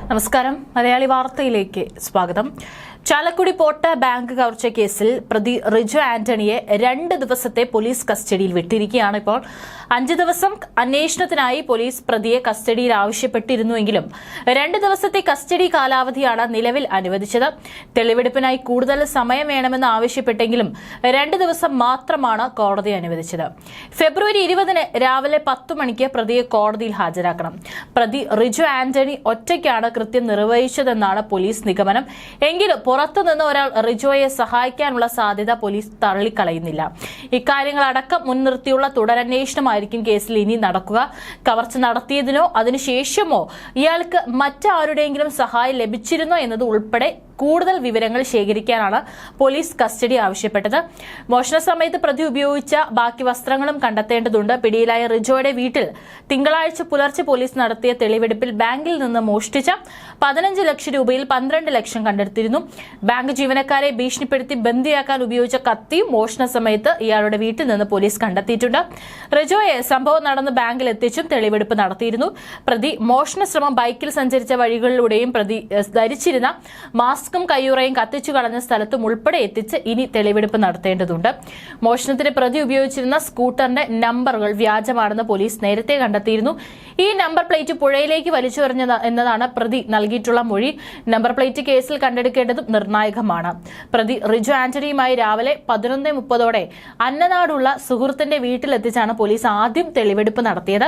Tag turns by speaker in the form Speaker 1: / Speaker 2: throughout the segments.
Speaker 1: നമസ്കാരം. മലയാളി വാർത്തയിലേക്ക് സ്വാഗതം. ചാലക്കുടി പോട്ട ബാങ്ക് കവർച്ച കേസിൽ പ്രതി റിജു ആന്റണിയെ 2 ദിവസത്തെ പോലീസ് കസ്റ്റഡിയിൽ വിട്ടിരിക്കുകയാണ്. ഇപ്പോൾ 5 ദിവസം അന്വേഷണത്തിനായി പോലീസ് പ്രതിയെ കസ്റ്റഡിയിൽ ആവശ്യപ്പെട്ടിരുന്നുവെങ്കിലും 2 ദിവസത്തെ കസ്റ്റഡി കാലാവധിയാണ് നിലവിൽ അനുവദിച്ചത്. തെളിവെടുപ്പിനായി കൂടുതൽ സമയം വേണമെന്ന് ആവശ്യപ്പെട്ടെങ്കിലും 2 ദിവസം മാത്രമാണ് കോടതി അനുവദിച്ചത്. ഫെബ്രുവരി 20 രാവിലെ 10 മണിക്ക് പ്രതിയെ കോടതിയിൽ ഹാജരാക്കണം. പ്രതി റിജു ആന്റണി ഒറ്റയ്ക്കാണ് കൃത്യം നിർവഹിച്ചതെന്നാണ് പോലീസ് നിഗമനം. എങ്കിലും പുറത്തുനിന്ന് ഒരാൾ റിജോയെ സഹായിക്കാനുള്ള സാധ്യത പോലീസ് തള്ളിക്കളയുന്നില്ല. ഇക്കാര്യങ്ങളടക്കം മുൻനിർത്തിയുള്ള തുടരന്വേഷണമായിരിക്കും കേസിൽ ഇനി നടക്കുക. കവർച്ച നടത്തിയതിനോ അതിനുശേഷമോ ഇയാൾക്ക് മറ്റാരുടെയെങ്കിലും സഹായം ലഭിച്ചിരുന്നോ എന്നത് ഉൾപ്പെടെ കൂടുതൽ വിവരങ്ങൾ ശേഖരിക്കാനാണ് പോലീസ് കസ്റ്റഡി ആവശ്യപ്പെട്ടത്. മോഷണ സമയത്ത് പ്രതി ഉപയോഗിച്ച ബാക്കി വസ്ത്രങ്ങളും കണ്ടെത്തേണ്ടതുണ്ട്. പിടിയിലായ റിജോയുടെ വീട്ടിൽ തിങ്കളാഴ്ച പുലർച്ചെ പോലീസ് നടത്തിയ തെളിവെടുപ്പിൽ ബാങ്കിൽ നിന്ന് മോഷ്ടിച്ച 15 ലക്ഷം രൂപയിൽ 12 ലക്ഷം കണ്ടെടുത്തിരുന്നു. ബാങ്ക് ജീവനക്കാരെ ഭീഷണിപ്പെടുത്തി ബന്ദിയാക്കാൻ ഉപയോഗിച്ച കത്തിയും മോഷണ സമയത്ത് ഇയാളുടെ വീട്ടിൽ നിന്ന് പോലീസ് കണ്ടെത്തിയിട്ടുണ്ട്. റിജോയെ സംഭവം നടന്ന് ബാങ്കിൽ എത്തിച്ചും തെളിവെടുപ്പ് നടത്തിയിരുന്നു. പ്രതി മോഷണ ശ്രമം ബൈക്കിൽ സഞ്ചരിച്ച വഴികളിലൂടെയും പ്രതി ധരിച്ചിരുന്ന മാസ്കും കയ്യുറയും കത്തിച്ചു കളഞ്ഞ സ്ഥലത്തും ഉൾപ്പെടെ എത്തിച്ച് ഇനി തെളിവെടുപ്പ് നടത്തേണ്ടതുണ്ട്. മോഷണത്തിന് പ്രതി ഉപയോഗിച്ചിരുന്ന സ്കൂട്ടറിന്റെ നമ്പറുകൾ വ്യാജമാണെന്ന് പോലീസ് നേരത്തെ കണ്ടെത്തിയിരുന്നു. ഈ നമ്പർ പ്ലേറ്റ് പുഴയിലേക്ക് വലിച്ചെറിഞ്ഞത് എന്നതാണ് പ്രതി നൽകിയിട്ടുള്ള മൊഴി. നമ്പർ പ്ലേറ്റ് കേസിൽ കണ്ടെടുക്കേണ്ടതും നിർണായകമാണ്. പ്രതി റിജു ആന്റണിയുമായി രാവിലെ 11:30 അന്നനാടുള്ള സുഹൃത്തിന്റെ വീട്ടിലെത്തിച്ചാണ് പോലീസ് ആദ്യം തെളിവെടുപ്പ് നടത്തിയത്.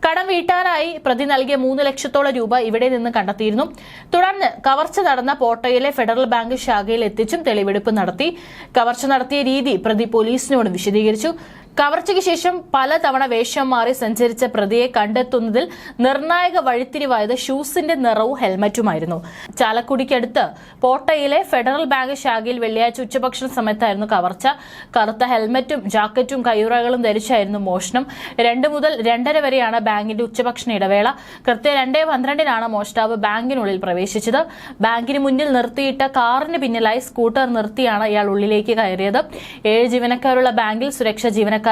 Speaker 1: കടം വീട്ടാനായി പ്രതി നൽകിയ 3 ലക്ഷത്തോളം രൂപ ഇവിടെ നിന്ന് കണ്ടെത്തിയിരുന്നു. തുടർന്ന് കവർച്ച നടന്ന പോട്ടയിലെ ഫെഡറൽ ബാങ്ക് ശാഖയിൽ എത്തിച്ചും തെളിവെടുപ്പ് നടത്തി. കവർച്ച നടത്തിയ രീതി പ്രതി പോലീസിനോട് വിശദീകരിച്ചു. കവർച്ചയ്ക്ക് ശേഷം പലതവണ വേഷം മാറി സഞ്ചരിച്ച പ്രതിയെ കണ്ടെത്തുന്നതിൽ നിർണായക വഴിത്തിരിവായത് ഷൂസിന്റെ നിറവും ഹെൽമറ്റുമായിരുന്നു. ചാലക്കുടിക്കടുത്ത് പോട്ടയിലെ ഫെഡറൽ ബാങ്ക് ശാഖയിൽ വെള്ളിയാഴ്ച ഉച്ചഭക്ഷണ സമയത്തായിരുന്നു കവർച്ച. കറുത്ത ഹെൽമറ്റും ജാക്കറ്റും കയ്യുറകളും ധരിച്ചായിരുന്നു മോഷണം. 2 മുതൽ 2:30 വരെയാണ് ബാങ്കിന്റെ ഉച്ചഭക്ഷണ ഇടവേള. കൃത്യം 2:12 മോഷ്ടാവ് ബാങ്കിനുള്ളിൽ പ്രവേശിച്ചത്. ബാങ്കിന് മുന്നിൽ നിർത്തിയിട്ട കാറിന് പിന്നിലായി സ്കൂട്ടർ നിർത്തിയാണ് ഇയാൾ ഉള്ളിലേക്ക് കയറിയത്. 7 ജീവനക്കാരുള്ള ബാങ്കിൽ സുരക്ഷാ ജീവനക്കാരില്ലായിരുന്നു.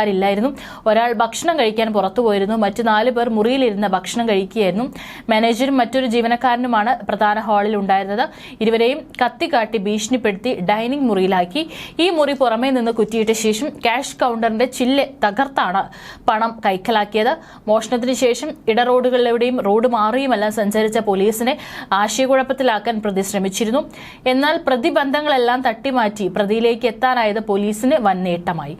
Speaker 1: ഒരാൾ ഭക്ഷണം കഴിക്കാൻ പുറത്തുപോയിരുന്നു. മറ്റു 4 പേർ മുറിയിലിരുന്ന് ഭക്ഷണം കഴിക്കുകയായിരുന്നു. മാനേജരും മറ്റൊരു ജീവനക്കാരനുമാണ് പ്രധാന ഹാളിൽ ഉണ്ടായിരുന്നത്. ഇരുവരെയും കത്തിക്കാട്ടി ഭീഷണിപ്പെടുത്തി ഡൈനിങ് മുറിയിലാക്കി. ഈ മുറി പുറമേ നിന്ന് കുറ്റിയിട്ട ശേഷം ക്യാഷ് കൗണ്ടറിന്റെ ചില്ല് തകർത്താണ് പണം കൈക്കലാക്കിയത്. മോഷണത്തിന് ശേഷം ഇടറോഡുകളിലൂടെയും റോഡ് മാറിയുമെല്ലാം സഞ്ചരിച്ച പോലീസിനെ ആശയക്കുഴപ്പത്തിലാക്കാൻ പ്രതി ശ്രമിച്ചിരുന്നു. എന്നാൽ പ്രതിബന്ധങ്ങളെല്ലാം തട്ടിമാറ്റി പ്രതിയിലേക്ക് എത്താനായത് പോലീസിന് വൻ നേട്ടമായി.